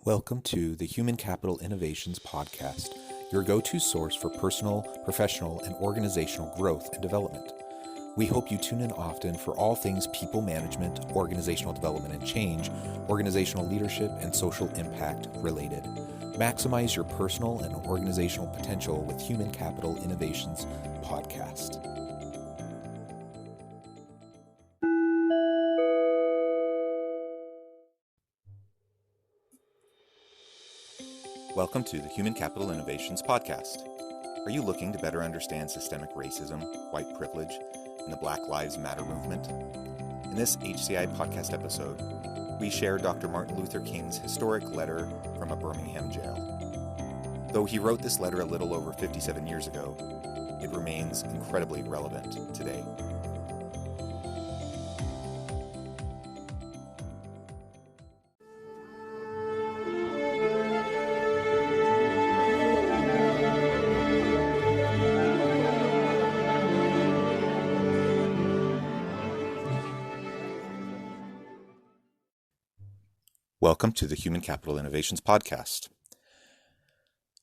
Welcome to the Human Capital Innovations Podcast, your go-to source for personal, professional, and organizational growth and development. We hope you tune in often for all things people management, organizational development and change, organizational leadership, and social impact related. Maximize your personal and organizational potential with Human Capital Innovations Podcast. Welcome to the Human Capital Innovations Podcast. Are you looking to better understand systemic racism, white privilege, and the Black Lives Matter movement? In this HCI Podcast episode, we share Dr. Martin Luther King's historic letter from a Birmingham jail. Though he wrote this letter a little over 57 years ago, it remains incredibly relevant today. Welcome to the Human Capital Innovations Podcast.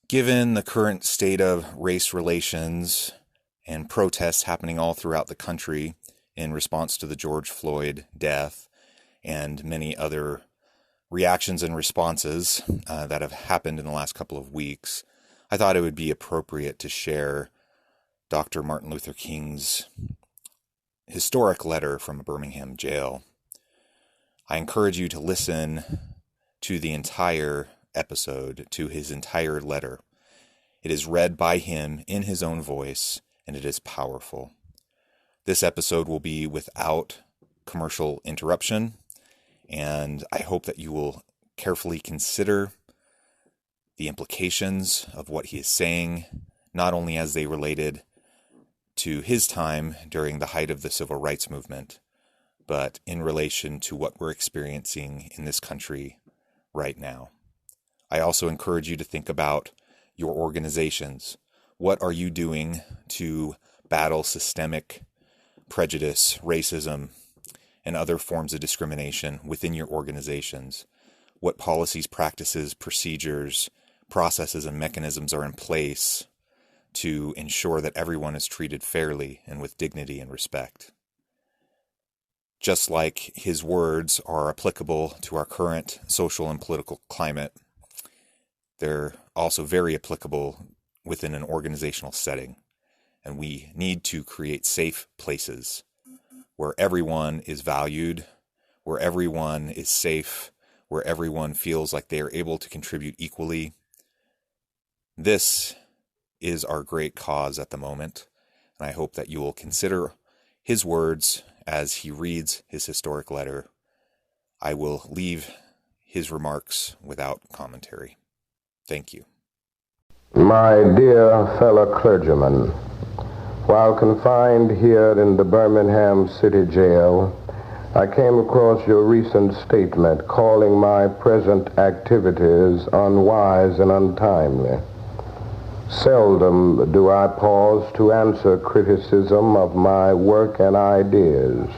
Given the current state of race relations and protests happening all throughout the country in response to the George Floyd death and many other reactions and responses that have happened in the last couple of weeks, I thought it would be appropriate to share Dr. Martin Luther King's historic letter from a Birmingham jail. I encourage you to listen to the entire episode, to his entire letter. It is read by him in his own voice, and it is powerful. This episode will be without commercial interruption, and I hope that you will carefully consider the implications of what he is saying, not only as they related to his time during the height of the civil rights movement, but in relation to what we're experiencing in this country right now. I also encourage you to think about your organizations. What are you doing to battle systemic prejudice, racism, and other forms of discrimination within your organizations? What policies, practices, procedures, processes, and mechanisms are in place to ensure that everyone is treated fairly and with dignity and respect? Just like his words are applicable to our current social and political climate, they're also very applicable within an organizational setting. And we need to create safe places where everyone is valued, where everyone is safe, where everyone feels like they are able to contribute equally. This is our great cause at the moment, and I hope that you will consider his words as he reads his historic letter. I will leave his remarks without commentary. Thank you. My dear fellow clergymen, while confined here in the Birmingham City Jail, I came across your recent statement calling my present activities unwise and untimely. Seldom do I pause to answer criticism of my work and ideas.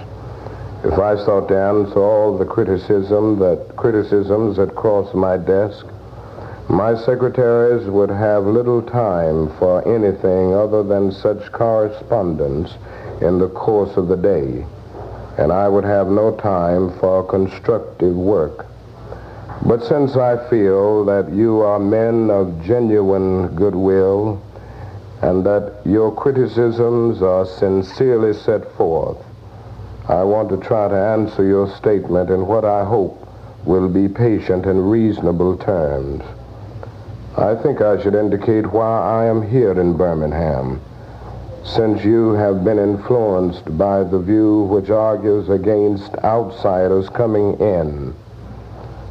If I sought to answer all the criticisms that cross my desk, my secretaries would have little time for anything other than such correspondence in the course of the day, and I would have no time for constructive work. But since I feel that you are men of genuine goodwill and that your criticisms are sincerely set forth, I want to try to answer your statement in what I hope will be patient and reasonable terms. I think I should indicate why I am here in Birmingham, since you have been influenced by the view which argues against outsiders coming in.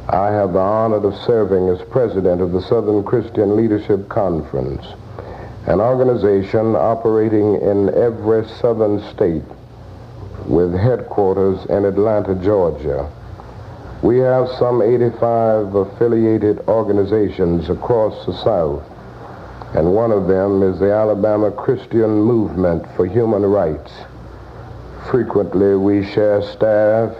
I have the honor of serving as president of the Southern Christian Leadership Conference, an organization operating in every southern state with headquarters in Atlanta, Georgia. We have some 85 affiliated organizations across the South, and one of them is the Alabama Christian Movement for Human Rights. Frequently, we share staff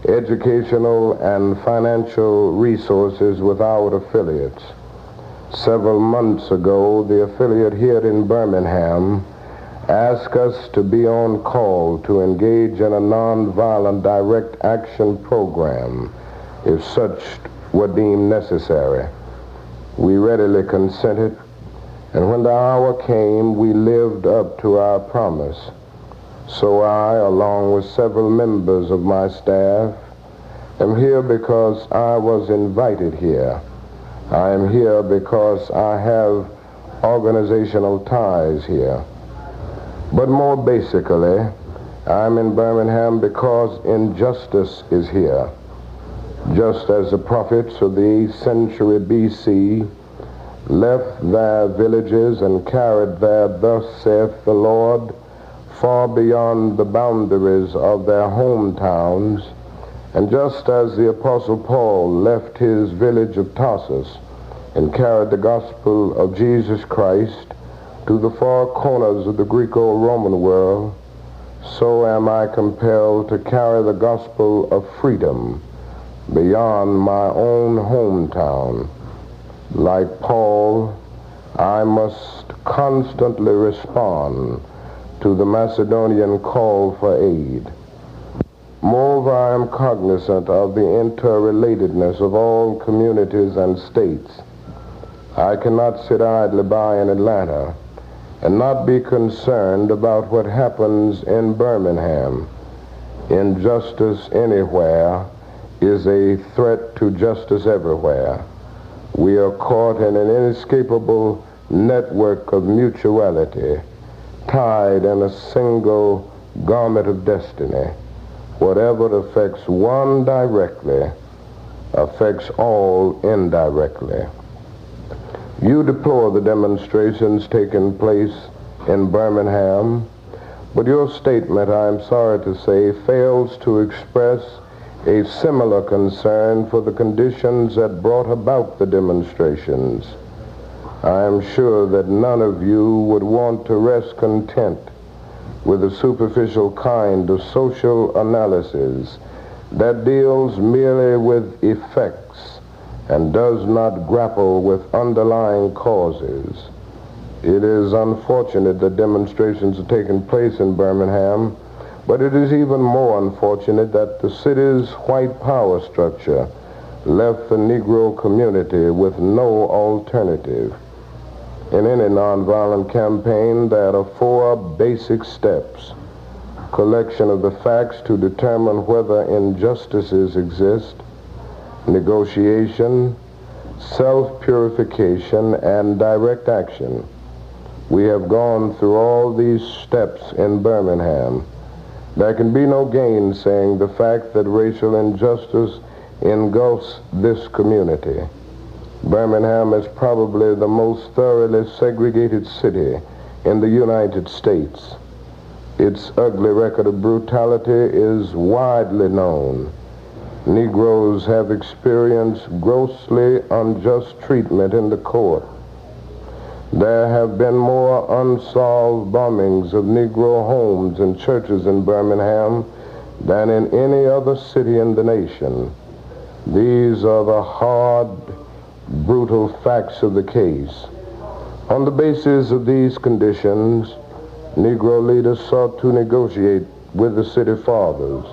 educational and financial resources without affiliates. Several months ago, the affiliate here in Birmingham asked us to be on call to engage in a nonviolent direct action program if such were deemed necessary. We readily consented, and when the hour came, we lived up to our promise. So I, along with several members of my staff, am here because I was invited here. I am here because I have organizational ties here. But more basically, I'm in Birmingham because injustice is here. Just as the prophets of the 8th century B.C. left their villages and carried their "Thus saith the Lord" far beyond the boundaries of their hometowns, and just as the Apostle Paul left his village of Tarsus and carried the gospel of Jesus Christ to the far corners of the Greco-Roman world, so am I compelled to carry the gospel of freedom beyond my own hometown. Like Paul, I must constantly respond to the Macedonian call for aid. Moreover, I am cognizant of the interrelatedness of all communities and states. I cannot sit idly by in Atlanta and not be concerned about what happens in Birmingham. Injustice anywhere is a threat to justice everywhere. We are caught in an inescapable network of mutuality, tied in a single garment of destiny. Whatever affects one directly affects all indirectly. You deplore the demonstrations taking place in Birmingham, but your statement, I am sorry to say, fails to express a similar concern for the conditions that brought about the demonstrations. I am sure that none of you would want to rest content with a superficial kind of social analysis that deals merely with effects and does not grapple with underlying causes. It is unfortunate that demonstrations are taking place in Birmingham, but it is even more unfortunate that the city's white power structure left the Negro community with no alternative. In any nonviolent campaign, there are 4 basic steps: collection of the facts to determine whether injustices exist, negotiation, self-purification, and direct action. We have gone through all these steps in Birmingham. There can be no gainsaying the fact that racial injustice engulfs this community. Birmingham is probably the most thoroughly segregated city in the United States. Its ugly record of brutality is widely known. Negroes have experienced grossly unjust treatment in the court. There have been more unsolved bombings of Negro homes and churches in Birmingham than in any other city in the nation. These are the hard, brutal facts of the case. On the basis of these conditions, Negro leaders sought to negotiate with the city fathers,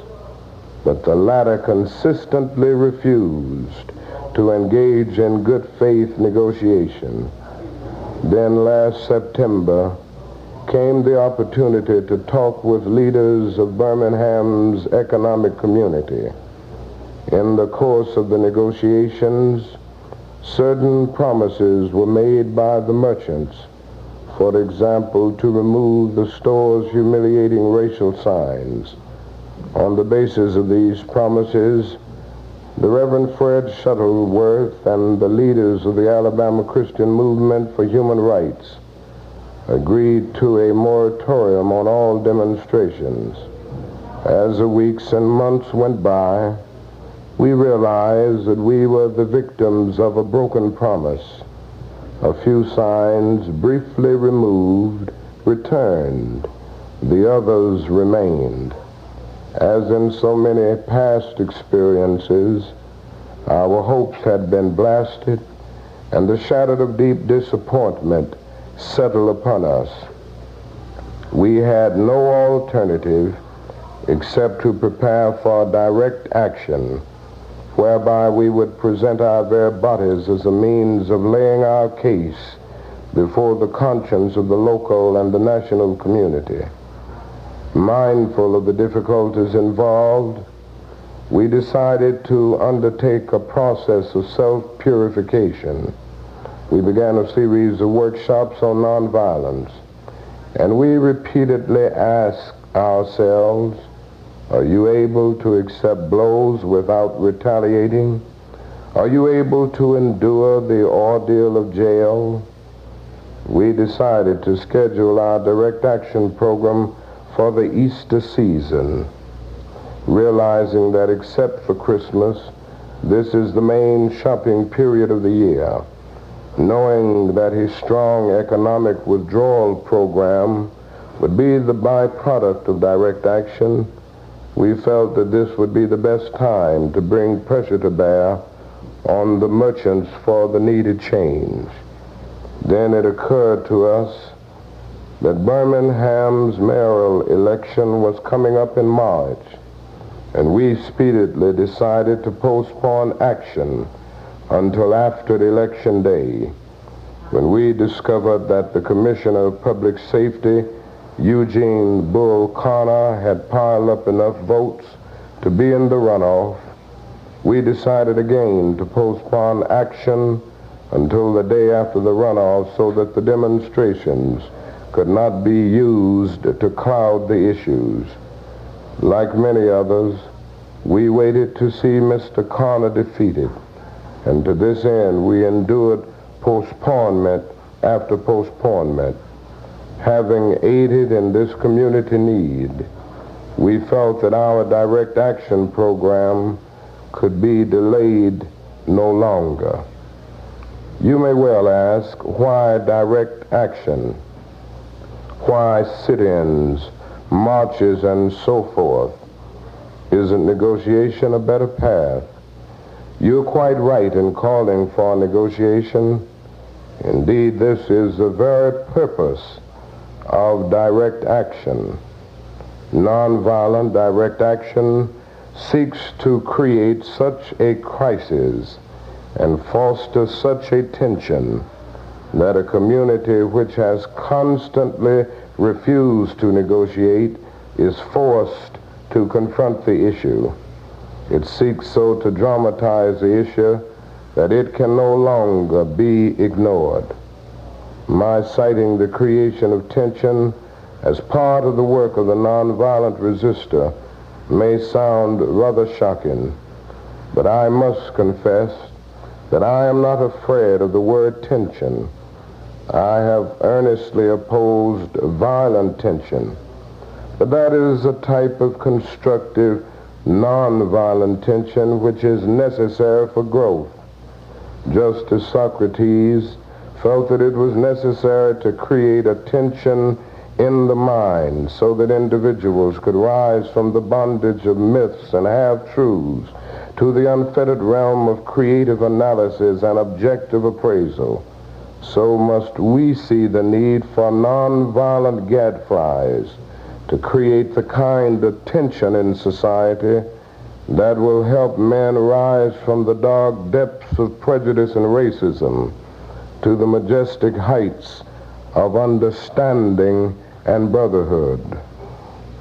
but the latter consistently refused to engage in good faith negotiation. Then last September came the opportunity to talk with leaders of Birmingham's economic community. In the course of the negotiations, certain promises were made by the merchants, for example, to remove the store's humiliating racial signs. On the basis of these promises, the Reverend Fred Shuttleworth and the leaders of the Alabama Christian Movement for Human Rights agreed to a moratorium on all demonstrations. As the weeks and months went by, we realized that we were the victims of a broken promise. A few signs, briefly removed, returned. The others remained. As in so many past experiences, our hopes had been blasted, and the shadow of deep disappointment settled upon us. We had no alternative except to prepare for direct action, whereby we would present our very bodies as a means of laying our case before the conscience of the local and the national community. Mindful of the difficulties involved, we decided to undertake a process of self-purification. We began a series of workshops on nonviolence, and we repeatedly asked ourselves, are you able to accept blows without retaliating? Are you able to endure the ordeal of jail? We decided to schedule our direct action program for the Easter season, realizing that except for Christmas, this is the main shopping period of the year. Knowing that his strong economic withdrawal program would be the byproduct of direct action, we felt that this would be the best time to bring pressure to bear on the merchants for the needed change. Then it occurred to us that Birmingham's mayoral election was coming up in March, and we speedily decided to postpone action until after the election day, when we discovered that the Commissioner of Public Safety, Eugene Bull Connor, had piled up enough votes to be in the runoff. We decided again to postpone action until the day after the runoff so that the demonstrations could not be used to cloud the issues. Like many others, we waited to see Mr. Connor defeated, and to this end we endured postponement after postponement. Having aided in this community need, we felt that our direct action program could be delayed no longer. You may well ask, why direct action? Why sit-ins, marches, and so forth? Isn't negotiation a better path? You're quite right in calling for negotiation. Indeed, this is the very purpose of direct action. Nonviolent direct action seeks to create such a crisis and foster such a tension that a community which has constantly refused to negotiate is forced to confront the issue. It seeks so to dramatize the issue that it can no longer be ignored. My citing the creation of tension as part of the work of the nonviolent resistor may sound rather shocking, but I must confess that I am not afraid of the word tension. I have earnestly opposed violent tension, but that is a type of constructive, nonviolent tension which is necessary for growth. Just as Socrates felt that it was necessary to create a tension in the mind so that individuals could rise from the bondage of myths and half-truths to the unfettered realm of creative analysis and objective appraisal, so must we see the need for nonviolent gadflies to create the kind of tension in society that will help men rise from the dark depths of prejudice and racism to the majestic heights of understanding and brotherhood.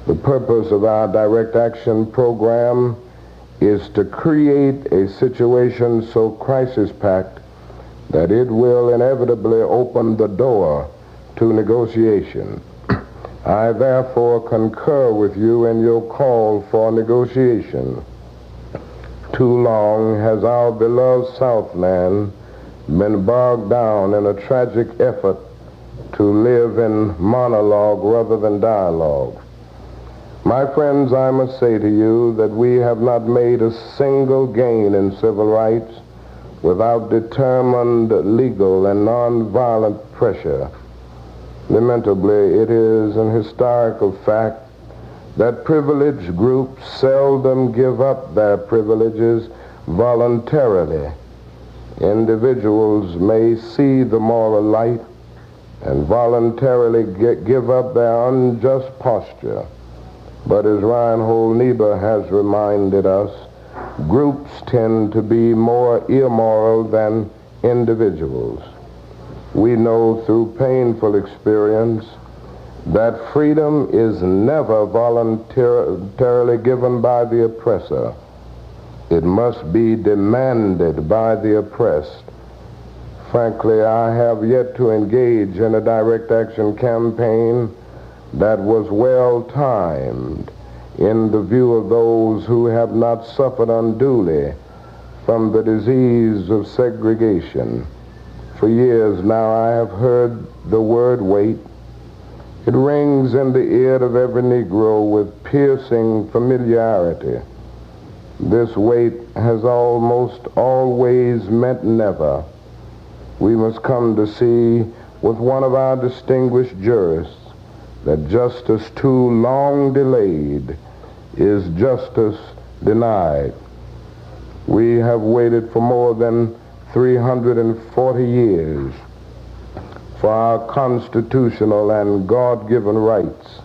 The purpose of our direct action program is to create a situation so crisis-packed that it will inevitably open the door to negotiation. I therefore concur with you in your call for negotiation. Too long has our beloved Southland been bogged down in a tragic effort to live in monologue rather than dialogue. My friends, I must say to you that we have not made a single gain in civil rights without determined legal and nonviolent pressure. Lamentably, it is an historical fact that privileged groups seldom give up their privileges voluntarily. Individuals may see the moral light and voluntarily give up their unjust posture. But as Reinhold Niebuhr has reminded us, groups tend to be more immoral than individuals. We know through painful experience that freedom is never voluntarily given by the oppressor. It must be demanded by the oppressed. Frankly, I have yet to engage in a direct action campaign that was well-timed in the view of those who have not suffered unduly from the disease of segregation. For years now I have heard the word wait. It rings in the ear of every Negro with piercing familiarity. This wait has almost always meant never. We must come to see with one of our distinguished jurists that justice too long delayed is justice denied. We have waited for more than 340 years for our constitutional and God-given rights.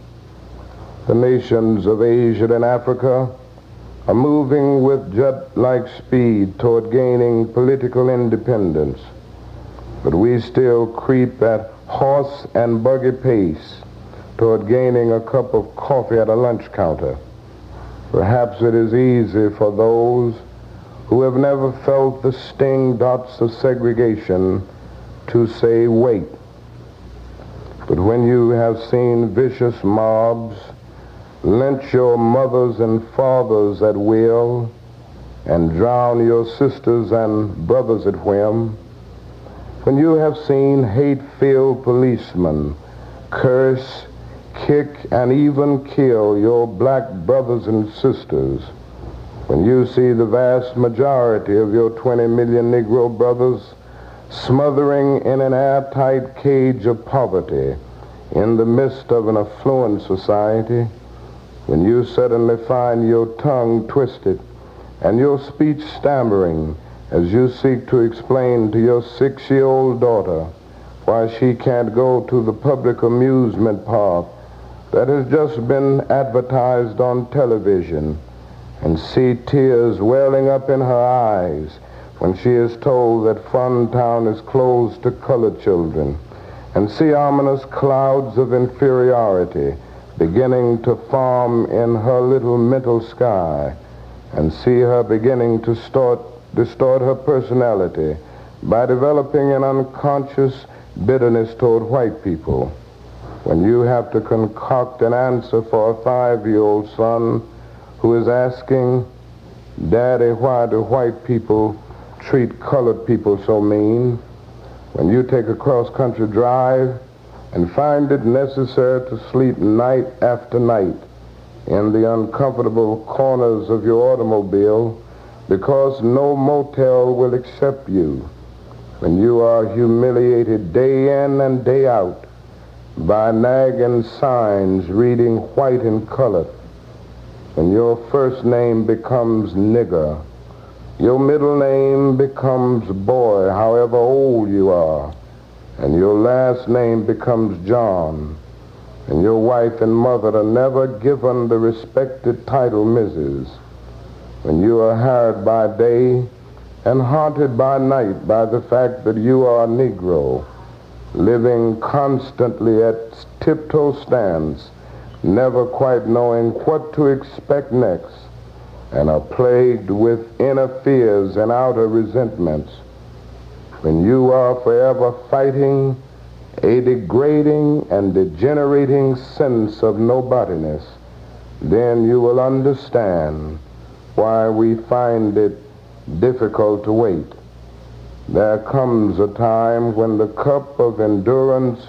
The nations of Asia and Africa are moving with jet-like speed toward gaining political independence, but we still creep at horse and buggy pace toward gaining a cup of coffee at a lunch counter. Perhaps it is easy for those who have never felt the sting dots of segregation to say wait. But when you have seen vicious mobs lynch your mothers and fathers at will and drown your sisters and brothers at whim, when you have seen hate-filled policemen curse, kick, and even kill your black brothers and sisters, when you see the vast majority of your 20 million Negro brothers smothering in an airtight cage of poverty in the midst of an affluent society, when you suddenly find your tongue twisted and your speech stammering as you seek to explain to your 6-year-old daughter why she can't go to the public amusement park that has just been advertised on television, and see tears welling up in her eyes when she is told that Funtown is closed to colored children, and see ominous clouds of inferiority beginning to form in her little mental sky, and see her beginning to distort her personality by developing an unconscious bitterness toward white people. When you have to concoct an answer for a 5-year-old son who is asking, "Daddy, why do white people treat colored people so mean?" When you take a cross-country drive and find it necessary to sleep night after night in the uncomfortable corners of your automobile because no motel will accept you, when you are humiliated day in and day out by nagging signs reading white and colored, when your first name becomes nigger, your middle name becomes boy, however old you are, and your last name becomes John, and your wife and mother are never given the respected title Mrs., when you are harried by day and haunted by night by the fact that you are a Negro, living constantly at tiptoe stands, never quite knowing what to expect next, and are plagued with inner fears and outer resentments, when you are forever fighting a degrading and degenerating sense of nobodiness, then you will understand why we find it difficult to wait. There comes a time when the cup of endurance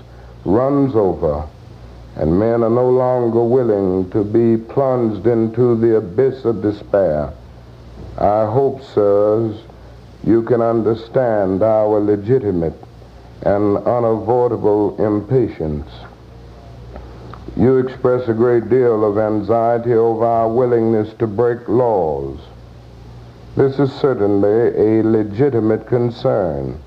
runs over, and men are no longer willing to be plunged into the abyss of despair. I hope, sirs, you can understand our legitimate and unavoidable impatience. You express a great deal of anxiety over our willingness to break laws. This is certainly a legitimate concern,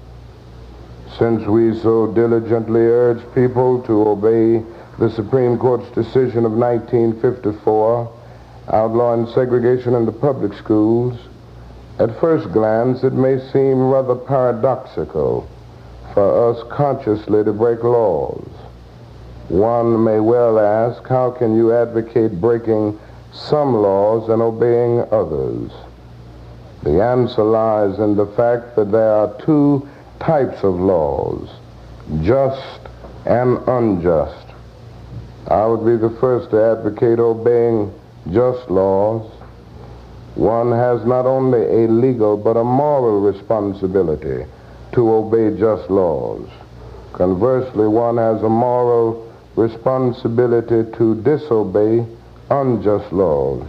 since we so diligently urge people to obey the Supreme Court's decision of 1954 outlawing segregation in the public schools. At first glance, it may seem rather paradoxical for us consciously to break laws. One may well ask, how can you advocate breaking some laws and obeying others? The answer lies in the fact that there are two types of laws, just and unjust. I would be the first to advocate obeying just laws. One has not only a legal but a moral responsibility to obey just laws. Conversely, one has a moral responsibility to disobey unjust laws.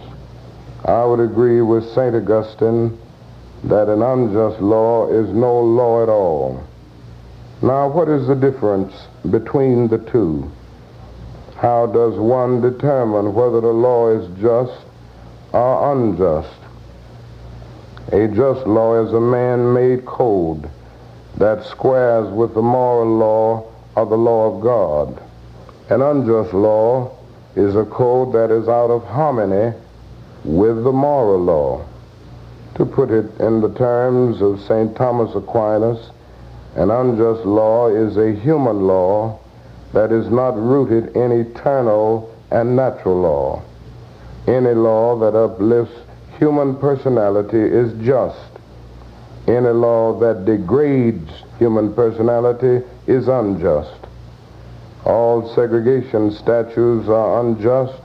I would agree with St. Augustine that an unjust law is no law at all. Now, what is the difference between the two? How does one determine whether the law is just or unjust? A just law is a man-made code that squares with the moral law or the law of God. An unjust law is a code that is out of harmony with the moral law. To put it in the terms of St. Thomas Aquinas, an unjust law is a human law that is not rooted in eternal and natural law. Any law that uplifts human personality is just. Any law that degrades human personality is unjust. All segregation statutes are unjust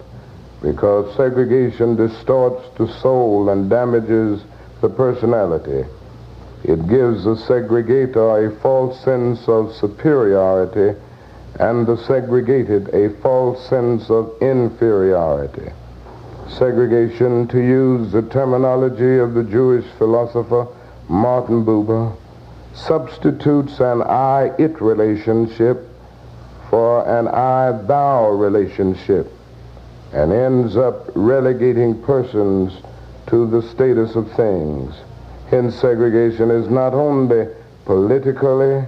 because segregation distorts the soul and damages the personality. It gives the segregator a false sense of superiority and the segregated a false sense of inferiority. Segregation, to use the terminology of the Jewish philosopher Martin Buber, substitutes an I-it relationship for an I-thou relationship and ends up relegating persons to the status of things. Hence, segregation is not only politically,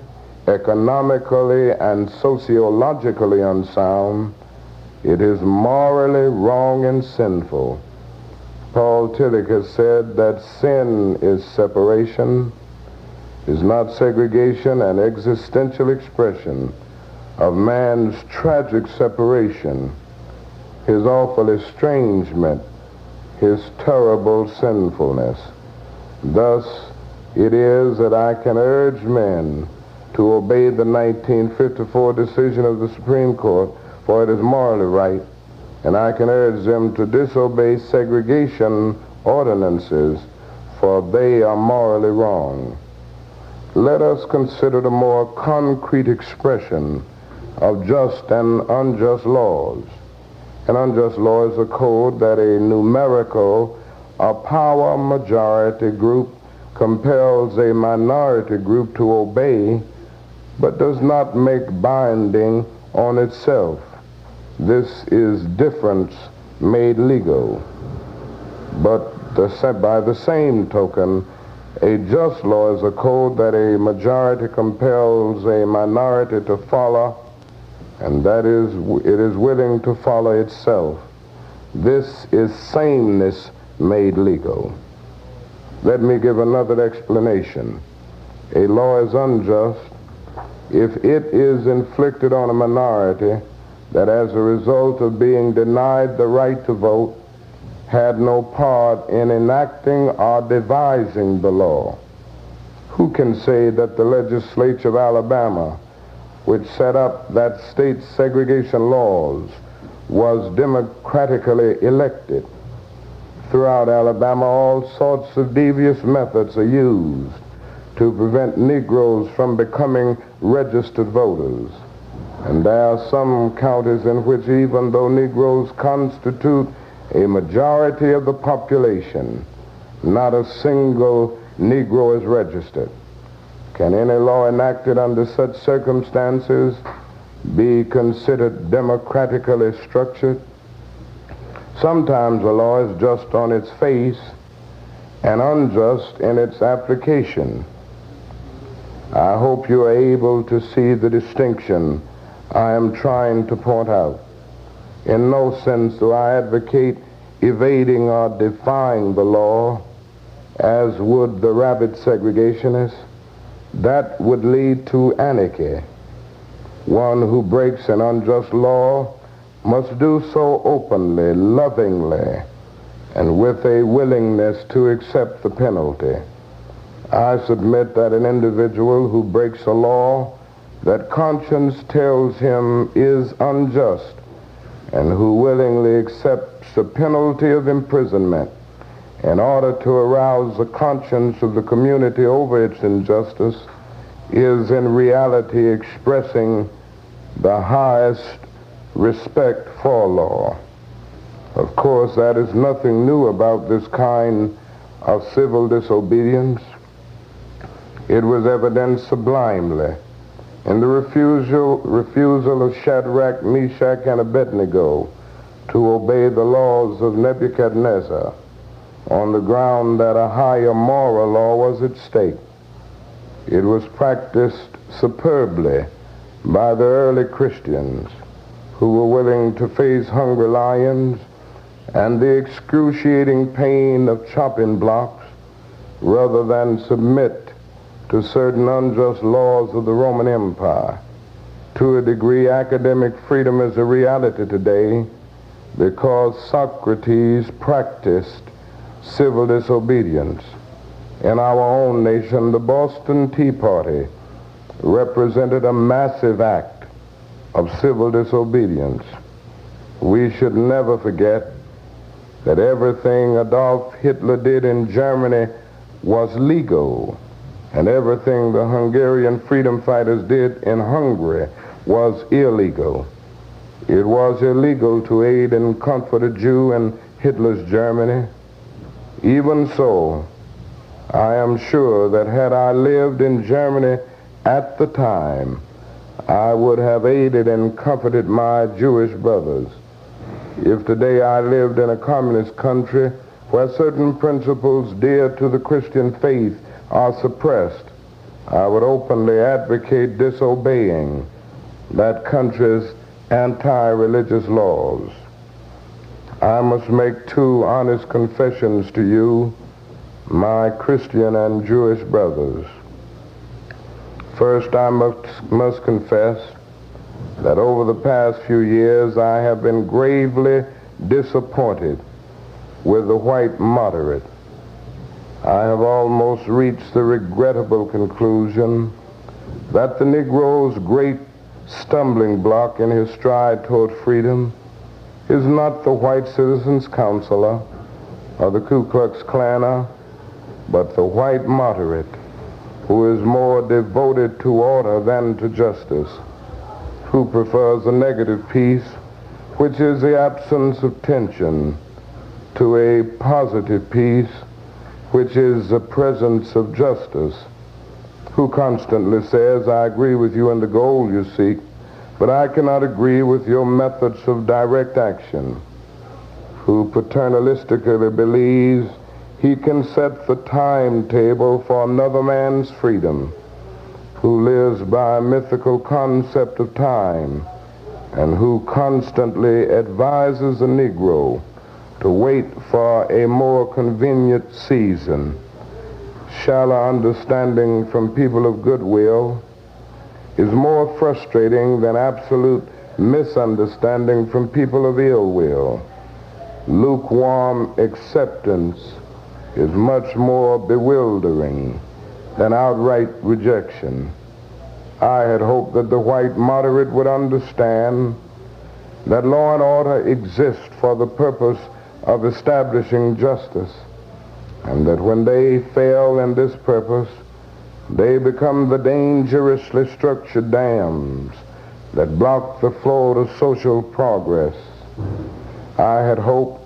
economically, and sociologically unsound, it is morally wrong and sinful. Paul Tillich has said that sin is separation, is not segregation, an existential expression of man's tragic separation, his awful estrangement, his terrible sinfulness. Thus, it is that I can urge men to obey the 1954 decision of the Supreme Court, for it is morally right, and I can urge them to disobey segregation ordinances, for they are morally wrong. Let us consider the more concrete expression of just and unjust laws. An unjust law is a code that a numerical or power majority group compels a minority group to obey, but does not make binding on itself. This is difference made legal. But by the same token, a just law is a code that a majority compels a minority to follow, and that is, it is willing to follow itself. This is sameness made legal. Let me give another explanation. A law is unjust if it is inflicted on a minority that as a result of being denied the right to vote had no part in enacting or devising the law. Who can say that the legislature of Alabama, which set up that state's segregation laws, was democratically elected? Throughout Alabama, all sorts of devious methods are used to prevent Negroes from becoming registered voters. And there are some counties in which, even though Negroes constitute a majority of the population, not a single Negro is registered. Can any law enacted under such circumstances be considered democratically structured. Sometimes a law is just on its face and unjust in its application. I hope you are able to see the distinction I am trying to point out. In no sense do I advocate evading or defying the law, as would the rabid segregationists. That would lead to anarchy. One who breaks an unjust law must do so openly, lovingly, and with a willingness to accept the penalty. I submit that an individual who breaks a law that conscience tells him is unjust and who willingly accepts the penalty of imprisonment in order to arouse the conscience of the community over its injustice is in reality expressing the highest respect for law. Of course, that is nothing new about this kind of civil disobedience. It was evidenced sublimely in the refusal of Shadrach, Meshach, and Abednego to obey the laws of Nebuchadnezzar on the ground that a higher moral law was at stake. It was practiced superbly by the early Christians who were willing to face hungry lions and the excruciating pain of chopping blocks rather than submit to certain unjust laws of the Roman Empire. To a degree, academic freedom is a reality today because Socrates practiced civil disobedience. In our own nation, the Boston Tea Party represented a massive act of civil disobedience. We should never forget that everything Adolf Hitler did in Germany was legal, and everything the Hungarian freedom fighters did in Hungary was illegal. It was illegal to aid and comfort a Jew in Hitler's Germany. Even so, I am sure that had I lived in Germany at the time, I would have aided and comforted my Jewish brothers. If today I lived in a communist country where certain principles dear to the Christian faith are suppressed, I would openly advocate disobeying that country's anti-religious laws. I must make two honest confessions to you, my Christian and Jewish brothers. First, I must confess that over the past few years I have been gravely disappointed with the white moderate. I have almost reached the regrettable conclusion that the Negro's great stumbling block in his stride toward freedom is not the white citizens' counselor or the Ku Klux Klaner, but the white moderate who is more devoted to order than to justice, who prefers a negative peace, which is the absence of tension, to a positive peace, which is the presence of justice, who constantly says, I agree with you in the goal you seek, but I cannot agree with your methods of direct action, who paternalistically believes he can set the timetable for another man's freedom, who lives by a mythical concept of time, and who constantly advises the Negro to wait for a more convenient season. Shallow understanding from people of goodwill is more frustrating than absolute misunderstanding from people of ill will. Lukewarm acceptance is much more bewildering than outright rejection. I had hoped that the white moderate would understand that law and order exist for the purpose of establishing justice, and that when they fail in this purpose, they become the dangerously structured dams that block the flow of social progress. I had hoped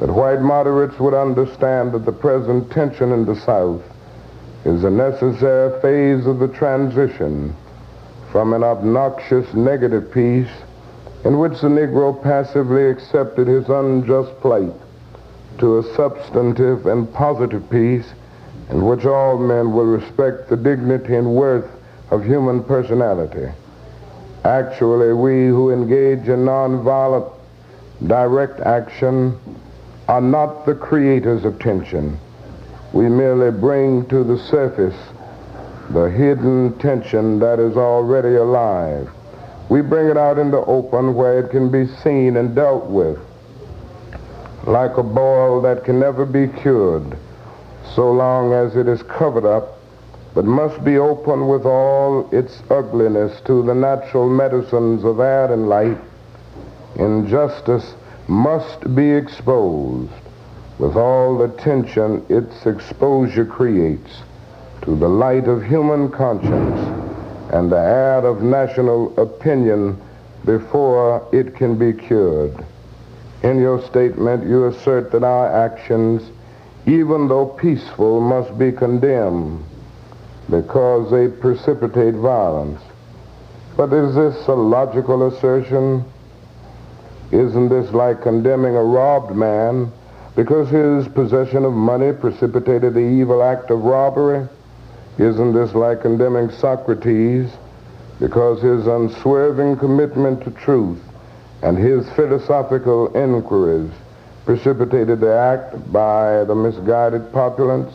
that white moderates would understand that the present tension in the South is a necessary phase of the transition from an obnoxious negative peace in which the Negro passively accepted his unjust plight to a substantive and positive peace in which all men will respect the dignity and worth of human personality. Actually, we who engage in nonviolent direct action are not the creators of tension. We merely bring to the surface the hidden tension that is already alive. We bring it out in the open where it can be seen and dealt with, like a boil that can never be cured so long as it is covered up, but must be open with all its ugliness to the natural medicines of air and light. Injustice must be exposed with all the tension its exposure creates to the light of human conscience and the air of national opinion before it can be cured. In your statement, you assert that our actions, even though peaceful, must be condemned because they precipitate violence. But is this a logical assertion? Isn't this like condemning a robbed man because his possession of money precipitated the evil act of robbery? Isn't this like condemning Socrates because his unswerving commitment to truth and his philosophical inquiries precipitated the act by the misguided populace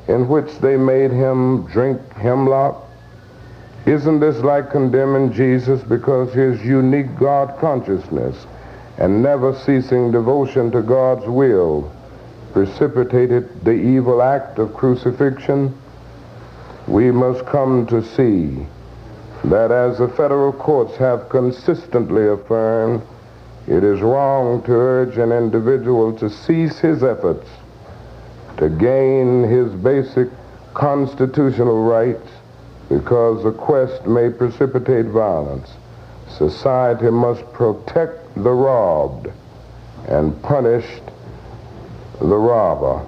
in which they made him drink hemlock? Isn't this like condemning Jesus because his unique God consciousness and never ceasing devotion to God's will precipitated the evil act of crucifixion? We must come to see that, as the federal courts have consistently affirmed, it is wrong to urge an individual to cease his efforts to gain his basic constitutional rights because the quest may precipitate violence. Society must protect the robbed and punish the robber.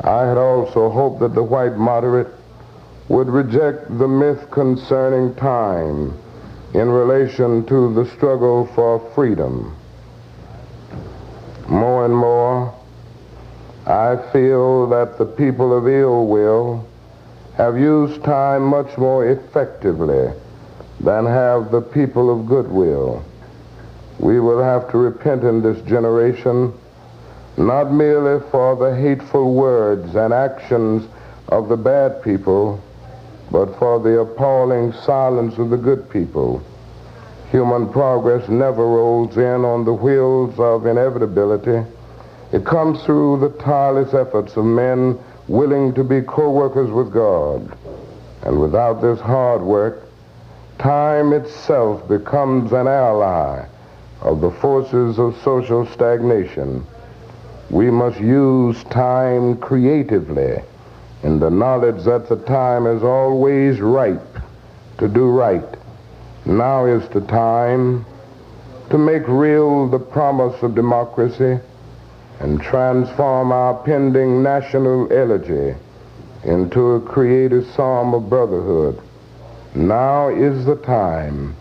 I had also hoped that the white moderate would reject the myth concerning time in relation to the struggle for freedom. More and more, I feel that the people of ill will have used time much more effectively than have the people of goodwill. We will have to repent in this generation, not merely for the hateful words and actions of the bad people, but for the appalling silence of the good people. Human progress never rolls in on the wheels of inevitability. It comes through the tireless efforts of men willing to be co-workers with God. And without this hard work, time itself becomes an ally of the forces of social stagnation. We must use time creatively in the knowledge that the time is always ripe to do right. Now is the time to make real the promise of democracy and transform our pending national elegy into a creative psalm of brotherhood. Now is the time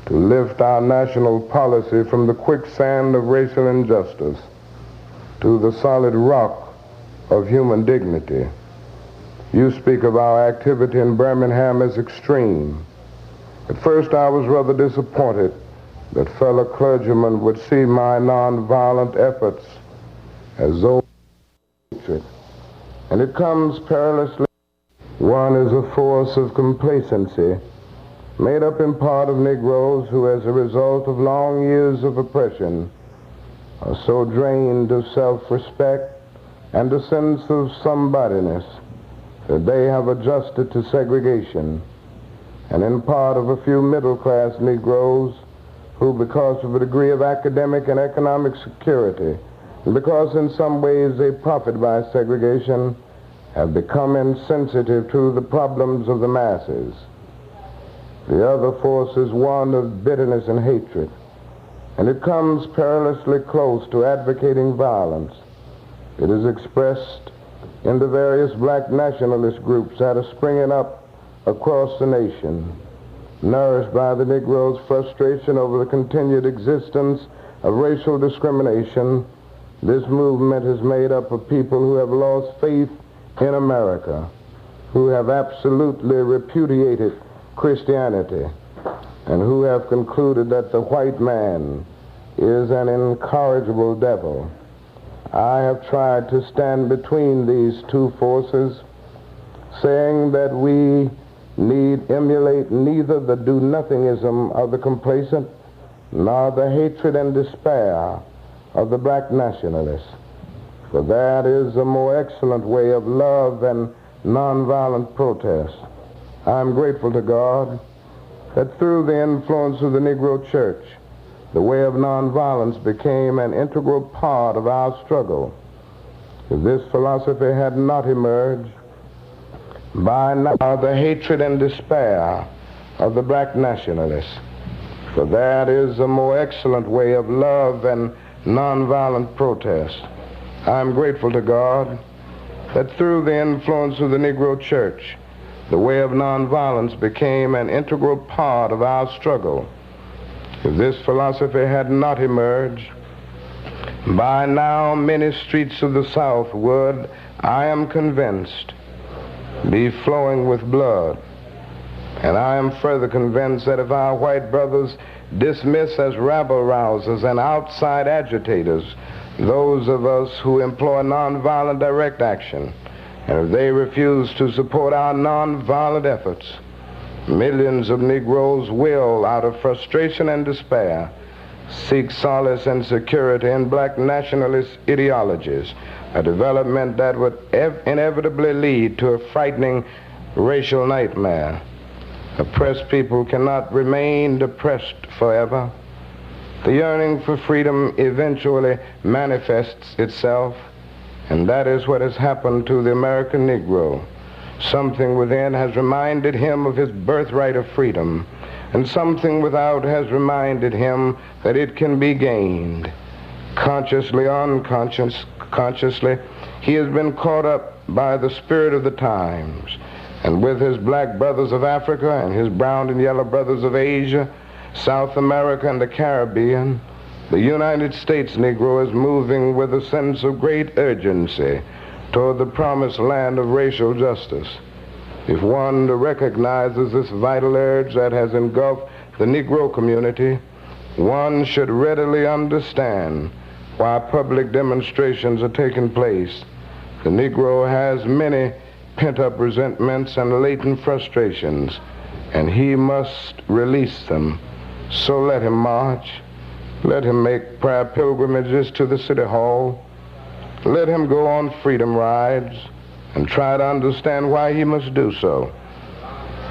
to lift our national policy from the quicksand of racial injustice to the solid rock of human dignity. You speak of our activity in Birmingham as extreme. At first I was rather disappointed that fellow clergymen would see my nonviolent efforts as though hatred. And it comes perilously. One is a force of complacency, made up in part of Negroes who, as a result of long years of oppression, are so drained of self-respect and a sense of somebodyness that they have adjusted to segregation, and in part of a few middle-class Negroes who, because of a degree of academic and economic security, and because in some ways they profit by segregation, have become insensitive to the problems of the masses. The other force is one of bitterness and hatred, and it comes perilously close to advocating violence. It is expressed in the various black nationalist groups that are springing up across the nation. nourished by the Negro's frustration over the continued existence of racial discrimination, this movement is made up of people who have lost faith in America, who have absolutely repudiated Christianity, and who have concluded that the white man is an incorrigible devil. I have tried to stand between these two forces, saying that we need emulate neither the do-nothingism of the complacent nor the hatred and despair of the black nationalists. For that is a more excellent way of love and nonviolent protest. I am grateful to God that through the influence of the Negro Church, the way of nonviolence became an integral part of our struggle. If this philosophy had not emerged, by now the hatred and despair of the black nationalists. For that is a more excellent way of love and nonviolent protest. I am grateful to God that through the influence of the Negro Church, the way of nonviolence became an integral part of our struggle. If this philosophy had not emerged, by now many streets of the South would, I am convinced, be flowing with blood. And I am further convinced that if our white brothers dismiss as rabble-rousers and outside agitators those of us who employ nonviolent direct action, and if they refuse to support our nonviolent efforts, millions of Negroes will, out of frustration and despair, seek solace and security in black nationalist ideologies, a development that would inevitably lead to a frightening racial nightmare. Oppressed people cannot remain depressed forever. The yearning for freedom eventually manifests itself, and that is what has happened to the American Negro. Something within has reminded him of his birthright of freedom, and something without has reminded him that it can be gained. Consciously, unconsciously, he has been caught up by the spirit of the times, and with his black brothers of Africa and his brown and yellow brothers of Asia, South America, and the Caribbean, the United States Negro is moving with a sense of great urgency toward the promised land of racial justice. If one recognizes this vital urge that has engulfed the Negro community, one should readily understand why public demonstrations are taking place. The Negro has many pent-up resentments and latent frustrations, and he must release them. So let him march. Let him make prayer pilgrimages to the City Hall. Let him go on freedom rides and try to understand why he must do so.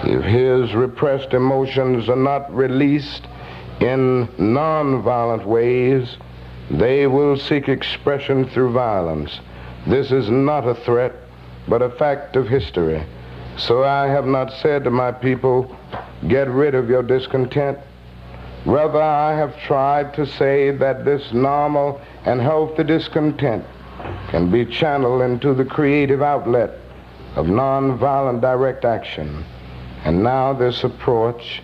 If his repressed emotions are not released in nonviolent ways, they will seek expression through violence. This is not a threat, but a fact of history. So I have not said to my people, get rid of your discontent. Rather, I have tried to say that this normal and healthy discontent can be channeled into the creative outlet of nonviolent direct action. And now this approach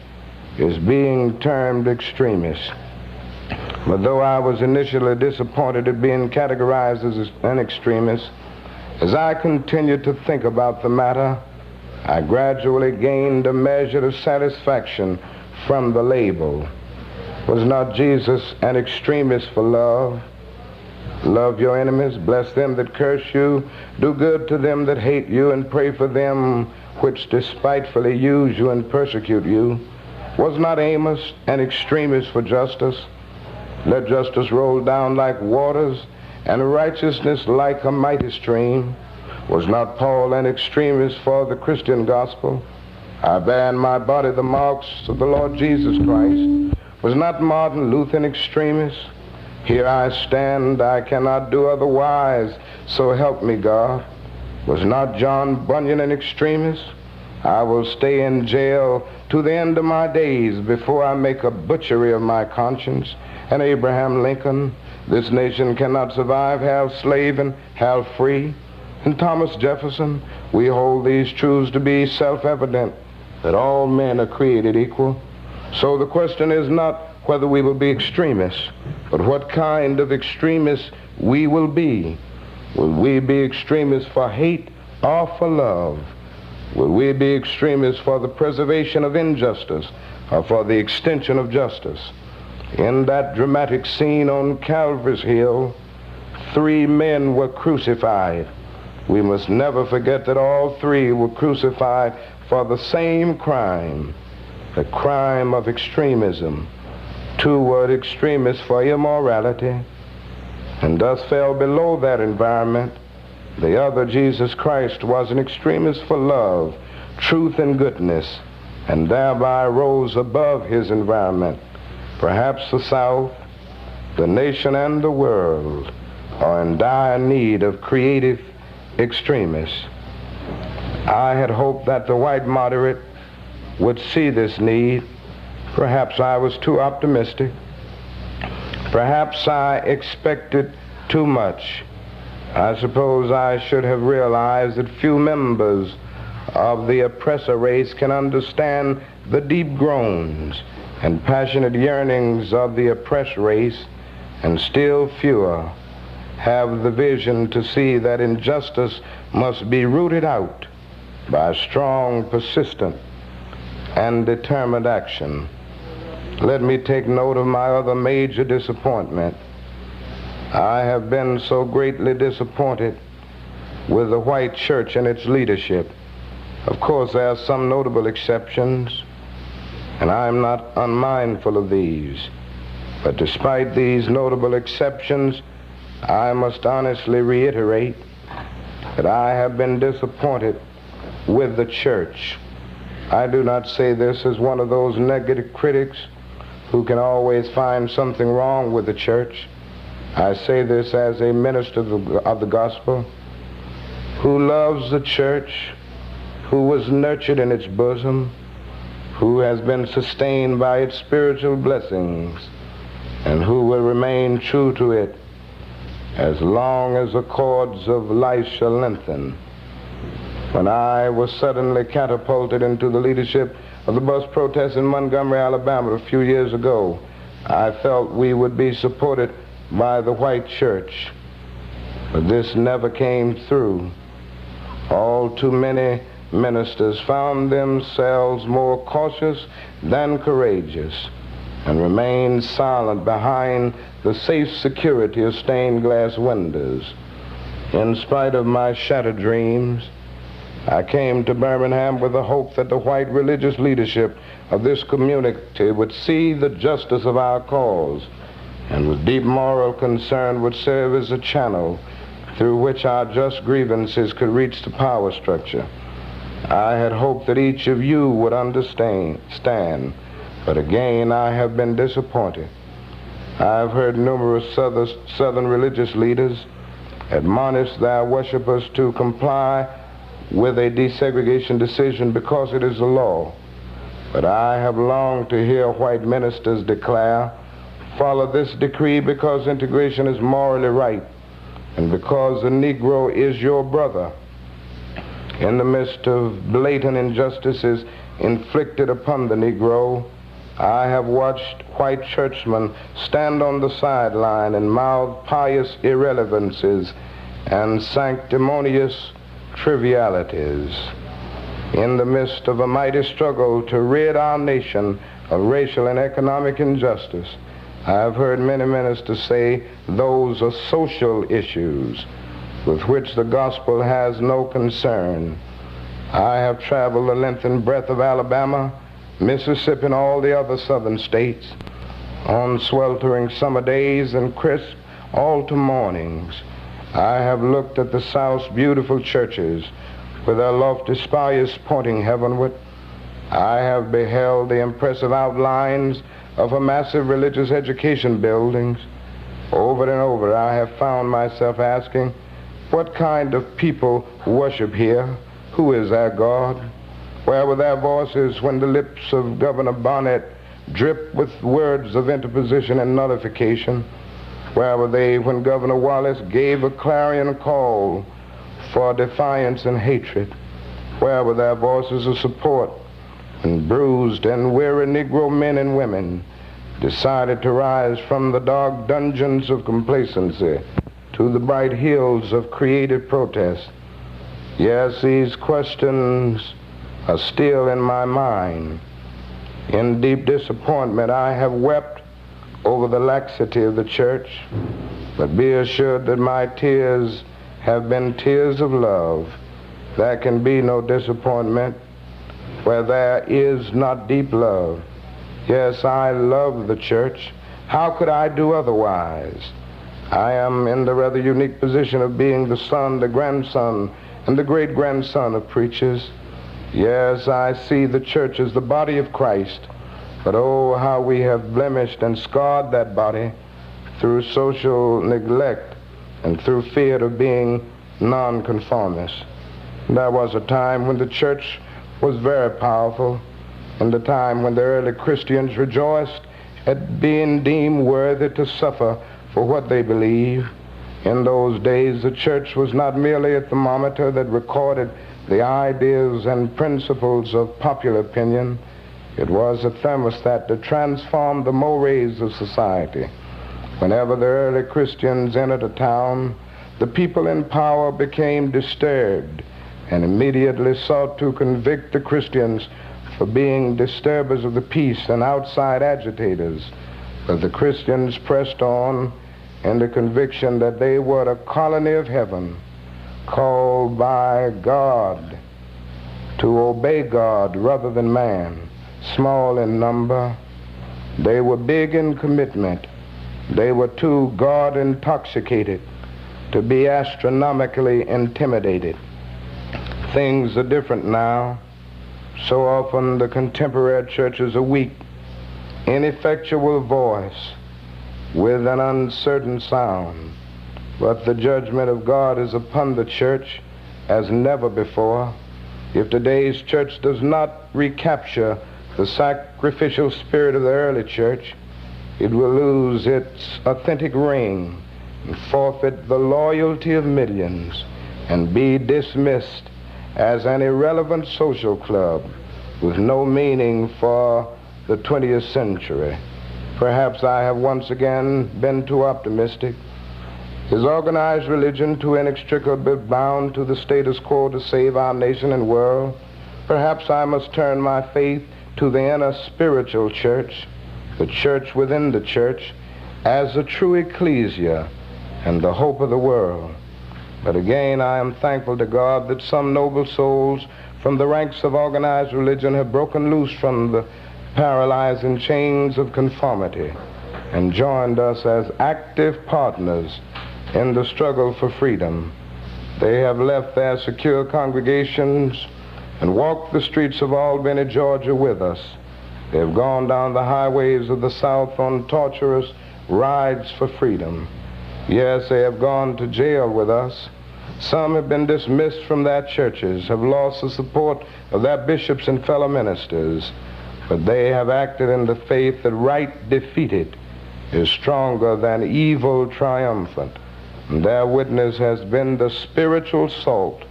is being termed extremist. But though I was initially disappointed at being categorized as an extremist, as I continued to think about the matter, I gradually gained a measure of satisfaction from the label. Was not Jesus an extremist for love? Love your enemies, bless them that curse you, do good to them that hate you, and pray for them which despitefully use you and persecute you. Was not Amos an extremist for justice? Let justice roll down like waters, and righteousness like a mighty stream. Was not Paul an extremist for the Christian gospel? I bear in my body the marks of the Lord Jesus Christ. Was not Martin Luther an extremist? Here I stand, I cannot do otherwise, so help me God. Was not John Bunyan an extremist? I will stay in jail to the end of my days before I make a butchery of my conscience. And Abraham Lincoln, this nation cannot survive half slave and half free. And Thomas Jefferson, we hold these truths to be self-evident. that all men are created equal. So the question is not whether we will be extremists, but what kind of extremists we will be. Will we be extremists for hate or for love? Will we be extremists for the preservation of injustice or for the extension of justice? In that dramatic scene on Calvary's Hill, 3 men were crucified. We must never forget that all 3 were crucified for the same crime, the crime of extremism. 2 were extremists for immorality, and thus fell below that environment. The other, Jesus Christ, was an extremist for love, truth, and goodness, and thereby rose above his environment. Perhaps the South, the nation, and the world are in dire need of creative extremists. I had hoped that the white moderate would see this need. Perhaps I was too optimistic. Perhaps I expected too much. I suppose I should have realized that few members of the oppressor race can understand the deep groans and passionate yearnings of the oppressed race, and still fewer have the vision to see that injustice must be rooted out by strong, persistent, and determined action. Let me take note of my other major disappointment. I have been so greatly disappointed with the white church and its leadership. Of course, there are some notable exceptions, and I am not unmindful of these. But despite these notable exceptions, I must honestly reiterate that I have been disappointed with the church. I do not say this as one of those negative critics who can always find something wrong with the church. I say this as a minister of the gospel who loves the church, who was nurtured in its bosom, who has been sustained by its spiritual blessings, and who will remain true to it as long as the cords of life shall lengthen. When I was suddenly catapulted into the leadership of the bus protest in Montgomery, Alabama a few years ago, I felt we would be supported by the white church. But this never came through. All too many ministers found themselves more cautious than courageous and remained silent behind the safe security of stained glass windows. In spite of my shattered dreams, I came to Birmingham with the hope that the white religious leadership of this community would see the justice of our cause and with deep moral concern would serve as a channel through which our just grievances could reach the power structure. I had hoped that each of you would understand, but again I have been disappointed. I've heard numerous southern religious leaders admonish their worshipers to comply with a desegregation decision because it is the law. But I have longed to hear white ministers declare, follow this decree because integration is morally right and because the Negro is your brother. In the midst of blatant injustices inflicted upon the Negro, I have watched white churchmen stand on the sideline and mouth pious irrelevances and sanctimonious trivialities. In the midst of a mighty struggle to rid our nation of racial and economic injustice, I have heard many ministers say those are social issues with which the gospel has no concern. I have traveled the length and breadth of Alabama, Mississippi, and all the other southern states on sweltering summer days and crisp autumn mornings. I have looked at the South's beautiful churches with their lofty spires pointing heavenward. I have beheld the impressive outlines of her massive religious education buildings. Over and over, I have found myself asking, what kind of people worship here? Who is our God? Where were their voices when the lips of Governor Bonnet dripped with words of interposition and nullification? Where were they when Governor Wallace gave a clarion call for defiance and hatred? Where were their voices of support when bruised and weary Negro men and women decided to rise from the dark dungeons of complacency to the bright hills of creative protest. Yes, these questions are still in my mind. In deep disappointment, I have wept over the laxity of the church, but be assured that my tears have been tears of love. There can be no disappointment where there is not deep love. Yes, I love the church. How could I do otherwise? I am in the rather unique position of being the son, the grandson, and the great-grandson of preachers. Yes, I see the church as the body of Christ, but oh, how we have blemished and scarred that body through social neglect and through fear of being nonconformists. There was a time when the church was very powerful, and a time when the early Christians rejoiced at being deemed worthy to suffer for what they believe. In those days, the church was not merely a thermometer that recorded the ideas and principles of popular opinion. It was a thermostat that transformed the mores of society. Whenever the early Christians entered a town, the people in power became disturbed and immediately sought to convict the Christians for being disturbers of the peace and outside agitators. But the Christians pressed on in the conviction that they were a colony of heaven, called by God to obey God rather than man. Small in number, they were big in commitment. They were too God intoxicated to be astronomically intimidated. Things are different now. So often the contemporary church is a weak, ineffectual voice with an uncertain sound. But the judgment of God is upon the church as never before. If today's church does not recapture the sacrificial spirit of the early church, it will lose its authentic ring and forfeit the loyalty of millions and be dismissed as an irrelevant social club with no meaning for the 20th century. Perhaps I have once again been too optimistic. Is organized religion too inextricably bound to the status quo to save our nation and world? Perhaps I must turn my faith to the inner spiritual church, the church within the church, as a true ecclesia and the hope of the world. But again, I am thankful to God that some noble souls from the ranks of organized religion have broken loose from the paralyzing chains of conformity and joined us as active partners in the struggle for freedom. They have left their secure congregations and walked the streets of Albany, Georgia with us. They have gone down the highways of the South on torturous rides for freedom. Yes, they have gone to jail with us. Some have been dismissed from their churches, have lost the support of their bishops and fellow ministers, but they have acted in the faith that right defeated is stronger than evil triumphant. And their witness has been the spiritual salt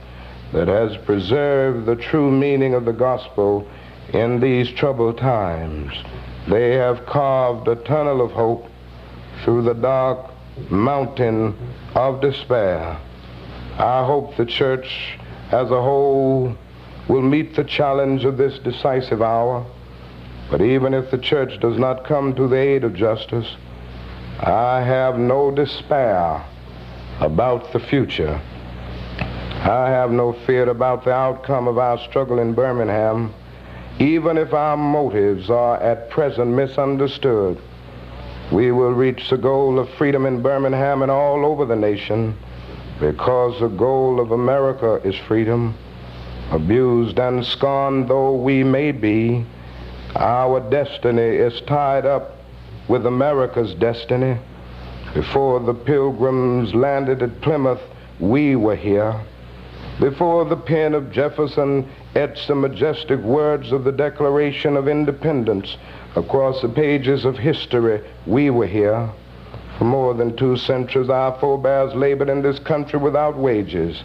that has preserved the true meaning of the gospel in these troubled times. They have carved a tunnel of hope through the dark mountain of despair. I hope the church as a whole will meet the challenge of this decisive hour. But even if the church does not come to the aid of justice, I have no despair about the future. I have no fear about the outcome of our struggle in Birmingham, even if our motives are at present misunderstood. We will reach the goal of freedom in Birmingham and all over the nation, because the goal of America is freedom. Abused and scorned though we may be, our destiny is tied up with America's destiny. Before the Pilgrims landed at Plymouth, we were here. Before the pen of Jefferson etched the majestic words of the Declaration of Independence across the pages of history, we were here. For more than 2 centuries, our forebears labored in this country without wages.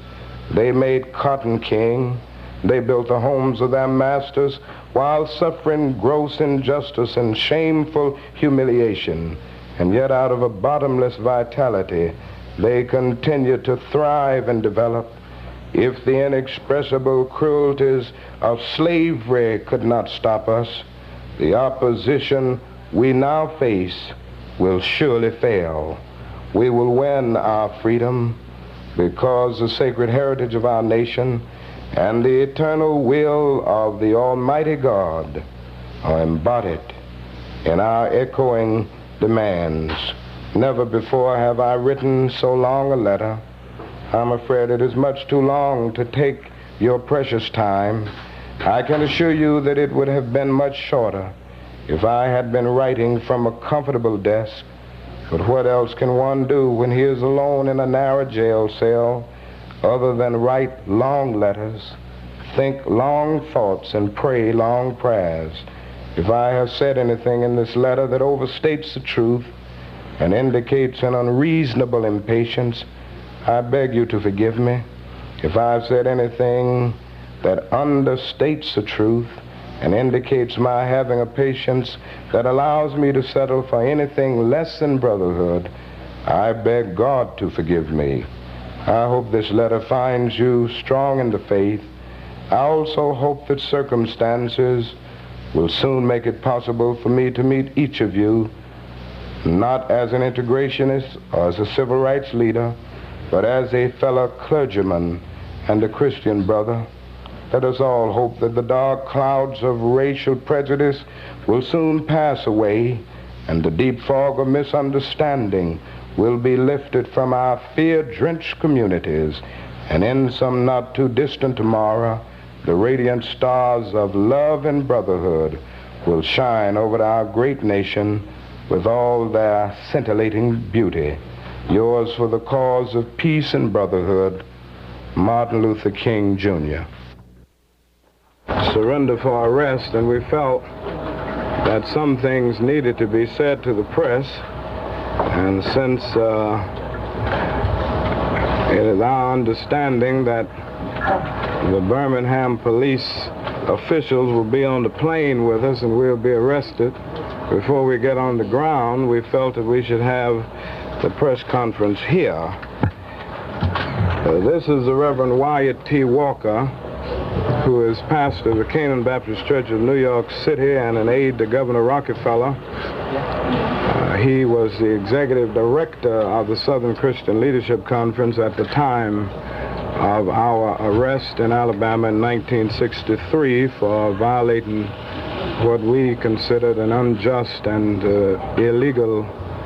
They made cotton king. They built the homes of their masters while suffering gross injustice and shameful humiliation. And yet out of a bottomless vitality, they continue to thrive and develop. If the inexpressible cruelties of slavery could not stop us, the opposition we now face will surely fail. We will win our freedom because the sacred heritage of our nation and the eternal will of the Almighty God are embodied in our echoing demands. Never before have I written so long a letter. I'm afraid it is much too long to take your precious time. I can assure you that it would have been much shorter if I had been writing from a comfortable desk. But what else can one do when he is alone in a narrow jail cell other than write long letters, think long thoughts, and pray long prayers? If I have said anything in this letter that overstates the truth and indicates an unreasonable impatience, I beg you to forgive me. If I've said anything that understates the truth and indicates my having a patience that allows me to settle for anything less than brotherhood, I beg God to forgive me. I hope this letter finds you strong in the faith. I also hope that circumstances will soon make it possible for me to meet each of you, not as an integrationist or as a civil rights leader, but as a fellow clergyman and a Christian brother. Let us all hope that the dark clouds of racial prejudice will soon pass away and the deep fog of misunderstanding will be lifted from our fear-drenched communities, and in some not too distant tomorrow, the radiant stars of love and brotherhood will shine over our great nation with all their scintillating beauty. Yours for the cause of peace and brotherhood, Martin Luther King, Jr. Surrender for arrest, and we felt that some things needed to be said to the press, and since it is our understanding that the Birmingham police officials will be on the plane with us and we'll be arrested before we get on the ground, we felt that we should have the press conference here. This is the Reverend Wyatt T. Walker, who is pastor of the Canaan Baptist Church of New York City and an aide to Governor Rockefeller. He was the executive director of the Southern Christian Leadership Conference at the time of our arrest in Alabama in 1963 for violating what we considered an unjust and illegal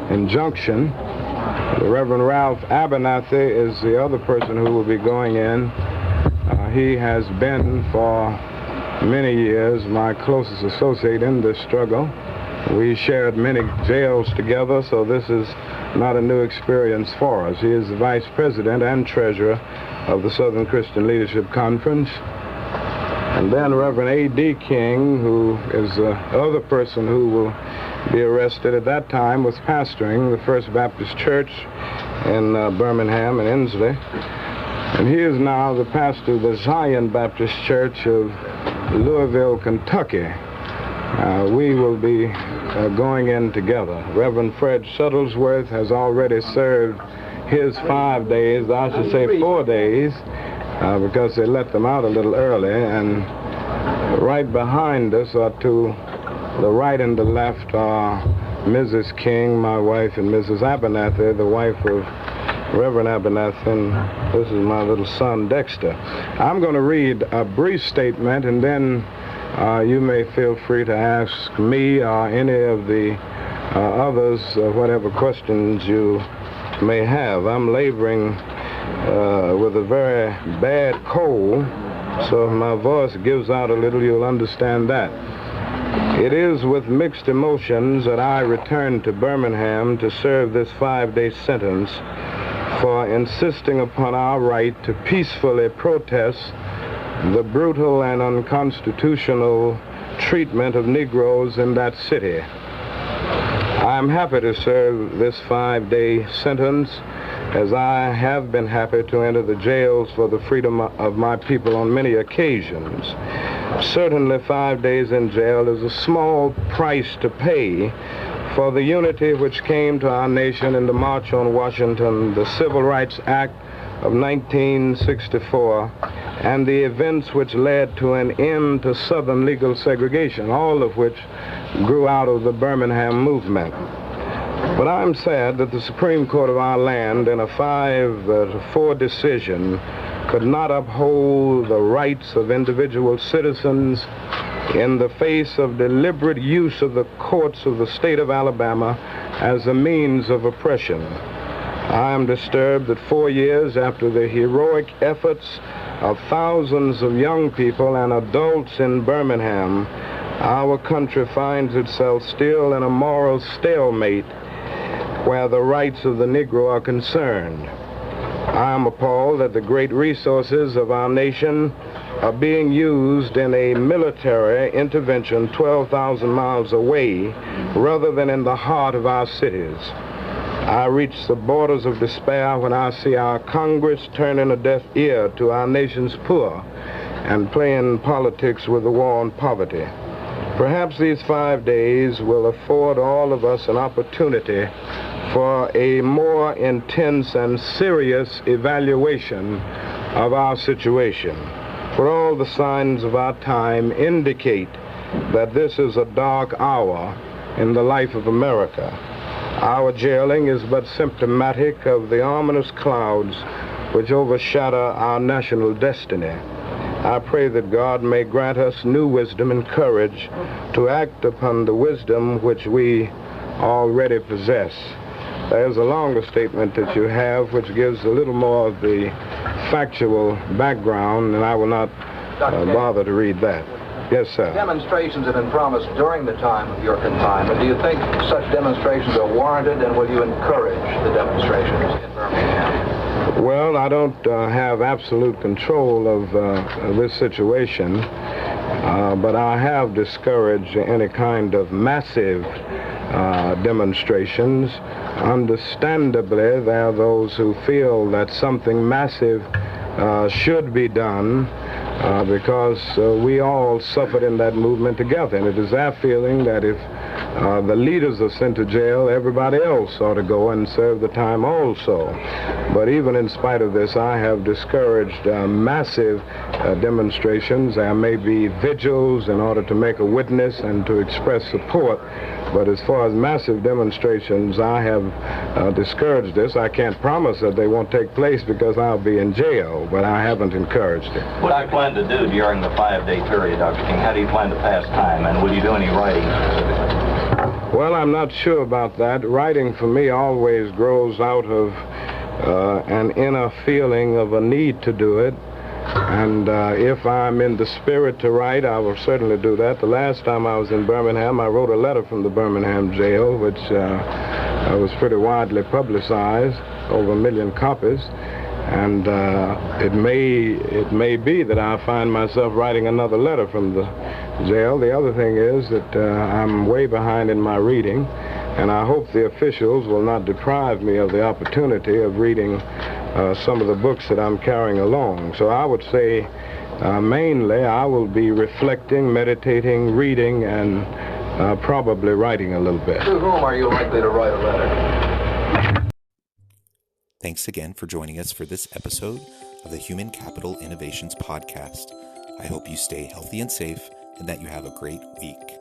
injunction. The Reverend Ralph Abernathy is the other person who will be going in. He has been for many years my closest associate in this struggle. We shared many jails together, so this is not a new experience for us. He is the vice president and treasurer of the Southern Christian Leadership Conference. And then Reverend A.D. King, who is the other person who will be arrested at that time, was pastoring the First Baptist Church in Birmingham and Inslee. And he is now the pastor of the Zion Baptist Church of Louisville, Kentucky. We will be going in together. Reverend Fred Shuttlesworth has already served his 5 days, I should say 4 days, because they let them out a little early. And right behind us, or to the right and the left, are Mrs. King, my wife, and Mrs. Abernathy, the wife of Reverend Abernathy, and this is my little son, Dexter. I'm going to read a brief statement, and then you may feel free to ask me or any of the others whatever questions you may have. I'm laboring with a very bad cold, so if my voice gives out a little, you'll understand that. It is with mixed emotions that I return to Birmingham to serve this 5-day sentence for insisting upon our right to peacefully protest the brutal and unconstitutional treatment of Negroes in that city. I am happy to serve this 5-day sentence as I have been happy to enter the jails for the freedom of my people on many occasions. Certainly 5 days in jail is a small price to pay for the unity which came to our nation in the March on Washington, the Civil Rights Act of 1964, and the events which led to an end to Southern legal segregation, all of which grew out of the Birmingham movement. But I'm sad that the Supreme Court of our land, in a 5-4 decision, could not uphold the rights of individual citizens in the face of deliberate use of the courts of the state of Alabama as a means of oppression. I am disturbed that 4 years after the heroic efforts of thousands of young people and adults in Birmingham, our country finds itself still in a moral stalemate where the rights of the Negro are concerned. I am appalled that the great resources of our nation are being used in a military intervention 12,000 miles away rather than in the heart of our cities. I reach the borders of despair when I see our Congress turning a deaf ear to our nation's poor and playing politics with the war on poverty. Perhaps these 5 days will afford all of us an opportunity for a more intense and serious evaluation of our situation. For all the signs of our time indicate that this is a dark hour in the life of America. Our jailing is but symptomatic of the ominous clouds which overshadow our national destiny. I pray that God may grant us new wisdom and courage to act upon the wisdom which we already possess. There's a longer statement that you have which gives a little more of the factual background, and I will not bother to read that. Yes, sir. Demonstrations have been promised during the time of your confinement. Do you think such demonstrations are warranted, and will you encourage the demonstrations in Birmingham? Well, I don't have absolute control of this situation, but I have discouraged any kind of massive demonstrations. Understandably, there are those who feel that something massive should be done because we all suffered in that movement together. And it is our feeling that if the leaders are sent to jail, everybody else ought to go and serve the time also. But even in spite of this, I have discouraged massive demonstrations. There may be vigils in order to make a witness and to express support. But as far as massive demonstrations, I have discouraged this. I can't promise that they won't take place because I'll be in jail, but I haven't encouraged it. What do you plan to do during the 5-day period, Dr. King? How do you plan to pass time, and will you do any writing specifically? Well, I'm not sure about that. Writing for me always grows out of an inner feeling of a need to do it. And if I'm in the spirit to write, I will certainly do that. The last time I was in Birmingham, I wrote a letter from the Birmingham Jail, which was pretty widely publicized, over 1 million copies. And it may be that I find myself writing another letter from the jail. The other thing is that I'm way behind in my reading, and I hope the officials will not deprive me of the opportunity of reading some of the books that I'm carrying along. So I would say mainly I will be reflecting, meditating, reading, and probably writing a little bit. To whom are you likely to write a letter? Thanks again for joining us for this episode of the Human Capital Innovations Podcast. I hope you stay healthy and safe and that you have a great week.